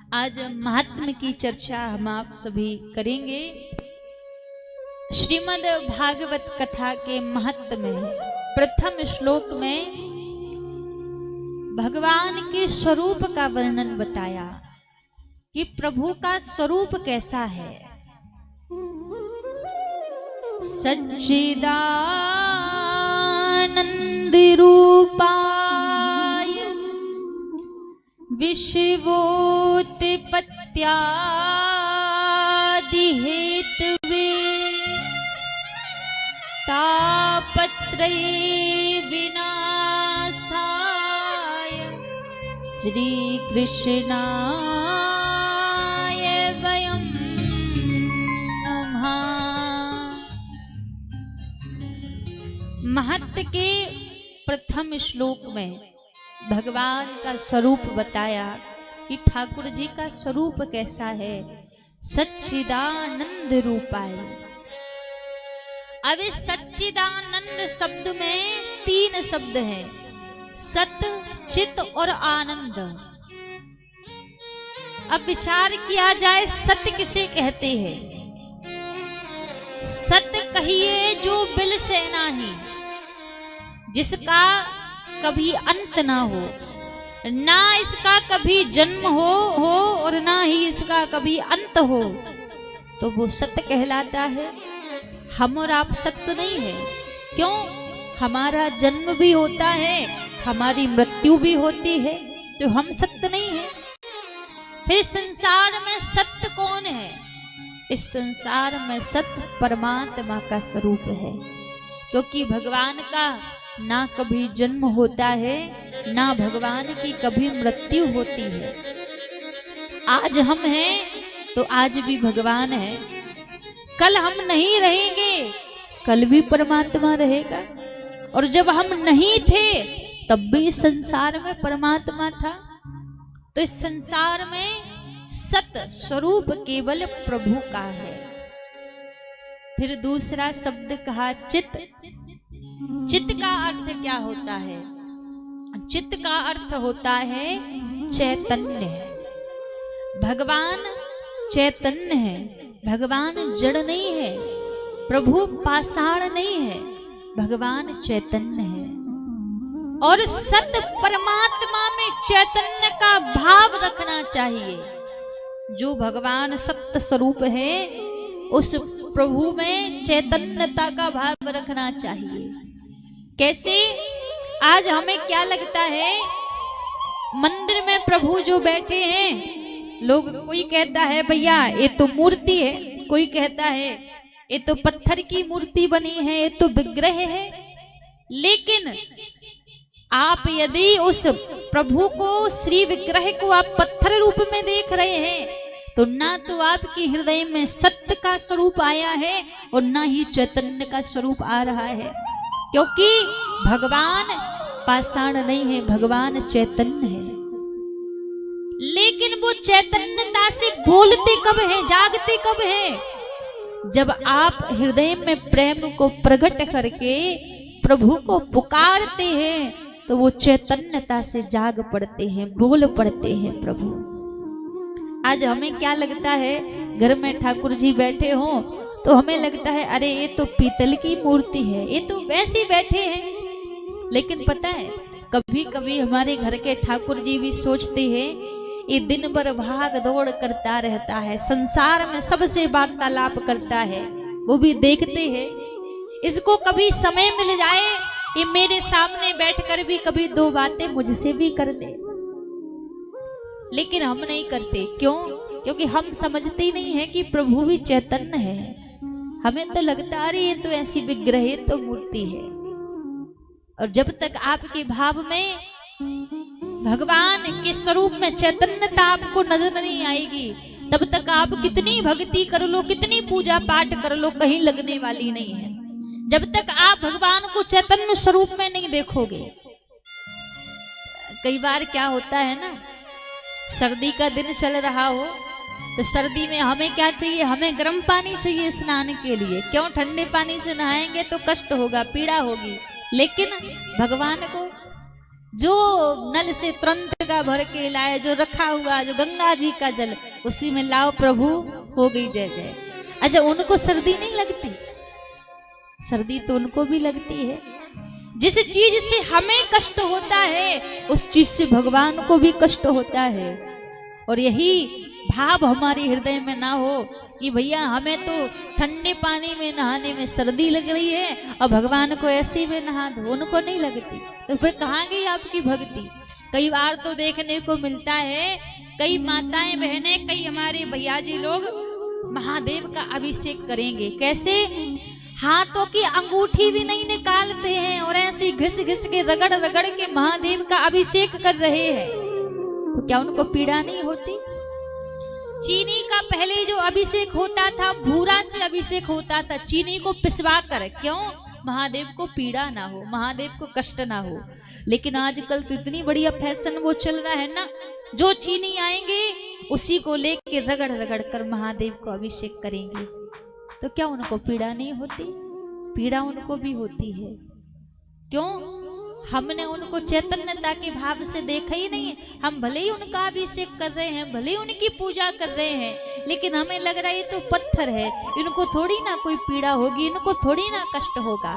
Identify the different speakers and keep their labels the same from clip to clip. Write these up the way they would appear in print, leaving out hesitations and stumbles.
Speaker 1: आज महात्म्य की चर्चा हम आप सभी करेंगे। श्रीमद् भागवत कथा के महत्व में प्रथम श्लोक में भगवान के स्वरूप का वर्णन बताया कि प्रभु का स्वरूप कैसा है। सच्चिदानंद रूपाय विश्वोत्पत्त्यादि हेतवे तापत्रय विनाशाय श्री कृष्णाय वयं नमः। महत्व के प्रथम श्लोक में भगवान का स्वरूप बताया कि ठाकुर जी का स्वरूप कैसा है। सच्चिदानंद रूपाय। अब इस सच्चिदानंद शब्द में तीन शब्द हैं, सत, चित और आनंद। अब विचार किया जाए सत्य किसे कहते हैं। सत्य कहिए जो बिल से नाही, जिसका कभी अंत ना हो, ना इसका कभी जन्म हो और ना ही इसका कभी अंत हो, तो वो सत्य कहलाता है। हम और आप सत्य नहीं है। क्यों? हमारा जन्म भी होता है, हमारी मृत्यु भी होती है, तो हम सत्य नहीं है। फिर संसार में सत्य कौन है? इस संसार में सत्य परमात्मा का स्वरूप है, क्योंकि भगवान का ना कभी जन्म होता है, ना भगवान की कभी मृत्यु होती है। आज हम हैं तो आज भी भगवान है, कल हम नहीं रहेंगे, कल भी परमात्मा रहेगा। और जब हम नहीं थे तब भी संसार में परमात्मा था। तो इस संसार में सत्य स्वरूप केवल प्रभु का है। फिर दूसरा शब्द कहा चित। चित्त का अर्थ क्या होता है? चित्त का अर्थ होता है चैतन्य है। भगवान चैतन्य है, भगवान जड़ नहीं है, प्रभु पाषाण नहीं है, भगवान चैतन्य है। और सत्य परमात्मा में चैतन्य का भाव रखना चाहिए। जो भगवान सत्य स्वरूप है उस प्रभु में चैतन्यता का भाव रखना चाहिए। कैसे? आज हमें क्या लगता है, मंदिर में प्रभु जो बैठे हैं, लोग कोई कहता है भैया ये तो मूर्ति है, कोई कहता है ये तो पत्थर की मूर्ति बनी है, ये तो विग्रह है। लेकिन आप यदि उस प्रभु को, श्री विग्रह को आप पत्थर रूप में देख रहे हैं, तो ना तो आपके हृदय में सत्य का स्वरूप आया है और ना ही चैतन्य का स्वरूप आ रहा है। क्योंकि भगवान पाषाण नहीं है, भगवान चैतन्य है। लेकिन वो चैतन्यता से बोलते कब है, जागते कब है? जब आप हृदय में प्रेम को प्रकट करके प्रभु को पुकारते हैं, तो वो चैतन्यता से जाग पड़ते हैं, बोल पड़ते हैं प्रभु। आज हमें क्या लगता है, घर में ठाकुर जी बैठे हों तो हमें लगता है अरे ये तो पीतल की मूर्ति है, ये तो वैसे बैठे हैं। लेकिन पता है, कभी कभी हमारे घर के ठाकुर जी भी सोचते हैं ये दिन भर भाग दौड़ करता रहता है, संसार में सबसे वार्तालाप करता है, वो भी देखते हैं। इसको कभी समय मिल जाए ये मेरे सामने बैठकर भी कभी दो बातें मुझसे भी कर दे। लेकिन हम नहीं करते। क्यों? क्योंकि हम समझते ही नहीं है कि प्रभु भी चैतन्य है। हमें तो लगता है ये तो ऐसी विग्रह तो मूर्ति है। और जब तक आपके भाव में भगवान के स्वरूप में चैतन्यता आपको नजर नहीं आएगी, तब तक आप कितनी भक्ति कर लो, कितनी पूजा पाठ कर लो, कहीं लगने वाली नहीं है, जब तक आप भगवान को चैतन्य स्वरूप में नहीं देखोगे। कई बार क्या होता है ना, सर्दी का दिन चल रहा हो तो सर्दी में हमें क्या चाहिए, हमें गर्म पानी चाहिए स्नान के लिए। क्यों? ठंडे पानी से नहाएंगे तो कष्ट होगा, पीड़ा होगी। लेकिन भगवान को जो नल से तुरंत का भर के लाए, जो रखा हुआ जो गंगा जी का जल उसी में लाओ प्रभु, हो गई जय जय। अच्छा, उनको सर्दी नहीं लगती? सर्दी तो उनको भी लगती है। जिस चीज से हमें कष्ट होता है उस चीज से भगवान को भी कष्ट होता है। और यही भाव हमारे हृदय में ना हो कि भैया हमें तो ठंडे पानी में नहाने में सर्दी लग रही है और भगवान को ऐसे में नहा दो, उनको नहीं लगती, तो फिर कहाँ गई आपकी भक्ति? कई बार तो देखने को मिलता है, कई माताएं बहनें, कई हमारे भैया जी लोग महादेव का अभिषेक करेंगे। कैसे? हाथों की अंगूठी भी नहीं निकालते हैं और ऐसे घिस घिस के रगड़ रगड़ के महादेव का अभिषेक कर रहे हैं। तो क्या उनको पीड़ा नहीं होती? चीनी का पहले जो अभिषेक होता था, भूरा से अभिषेक होता था, चीनी को पिसवा कर। क्यों? महादेव को पीड़ा ना हो, महादेव को कष्ट ना हो। लेकिन आजकल तो इतनी बढ़िया फैशन वो चल रहा है ना, जो चीनी आएंगे उसी को लेके रगड़ रगड़ कर महादेव को अभिषेक करेंगे। तो क्या उनको पीड़ा नहीं होती? पीड़ा उनको भी होती है। क्यों? हमने उनको चैतन्यता के भाव से देखा ही नहीं। हम भले ही उनका अभिषेक कर रहे हैं, भले ही उनकी पूजा कर रहे हैं, लेकिन हमें लग रहा है ये तो पत्थर है, इनको थोड़ी ना कोई पीड़ा होगी, इनको थोड़ी ना कष्ट होगा।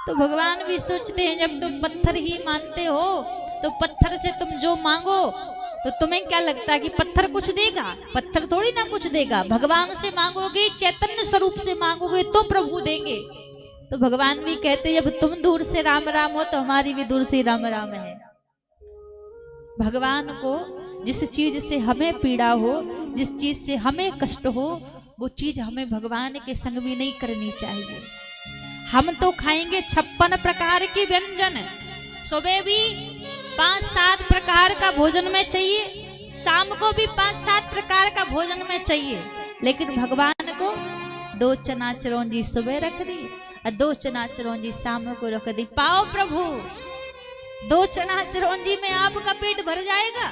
Speaker 1: तो भगवान भी सोचते हैं जब तुम पत्थर ही मानते हो तो पत्थर से तुम जो मांगो तो तुम्हें क्या लगता है कि पत्थर कुछ देगा? पत्थर थोड़ी ना कुछ देगा। भगवान से मांगोगे, चैतन्य स्वरूप से मांगोगे तो प्रभु देंगे। तो भगवान भी कहते जब तुम दूर से राम राम हो तो हमारी भी दूर से राम राम है। भगवान को जिस चीज से हमें पीड़ा हो, जिस चीज से हमें कष्ट हो, वो चीज हमें भगवान के संग भी नहीं करनी चाहिए। हम तो खाएंगे 56 प्रकार के व्यंजन, सुबह भी 5-7 प्रकार का भोजन में चाहिए, शाम को भी 5-7 प्रकार का भोजन में चाहिए, लेकिन भगवान को 2 चना चिरौंजी सुबह रख दी और 2 चना चिरौंजी शाम को रख दी। पाओ प्रभु, 2 चना चिरौंजी में आपका पेट भर जाएगा?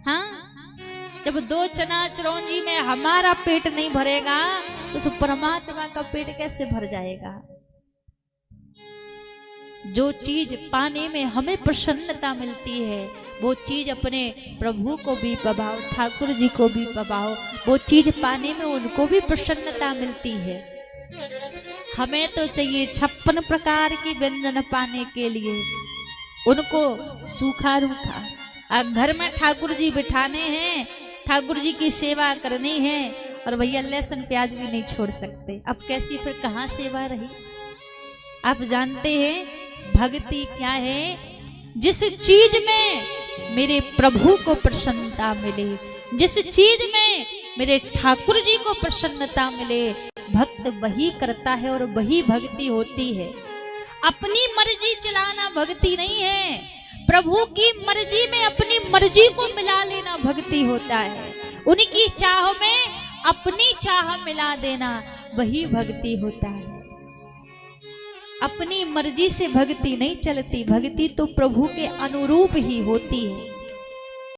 Speaker 1: हाँ, जब 2 चना चिरौंजी में हमारा पेट नहीं भरेगा तो उस परमात्मा का पेट कैसे भर जाएगा? जो चीज पाने में हमें प्रसन्नता मिलती है वो चीज अपने प्रभु को भी पवाओ, ठाकुर जी को भी पवाओ, वो चीज पाने में उनको भी प्रसन्नता मिलती है। हमें तो चाहिए 56 प्रकार की व्यंजन पाने के लिए, उनको सूखा रूखा। घर में ठाकुर जी बिठाने हैं, ठाकुर जी की सेवा करनी है और भैया लहसुन प्याज भी नहीं छोड़ सकते। अब कैसी फिर कहाँ सेवा रही? आप जानते हैं भक्ति क्या है? जिस चीज में मेरे प्रभु को प्रसन्नता मिले, जिस चीज में मेरे ठाकुर जी को प्रसन्नता मिले, भक्त वही करता है और वही भक्ति होती है। अपनी मर्जी चलाना भक्ति नहीं है, प्रभु की मर्जी में अपनी मर्जी को मिला लेना भक्ति होता है। उनकी चाह में अपनी चाह मिला देना वही भक्ति होता है। अपनी मर्जी से भक्ति नहीं चलती, भक्ति तो प्रभु के अनुरूप ही होती है।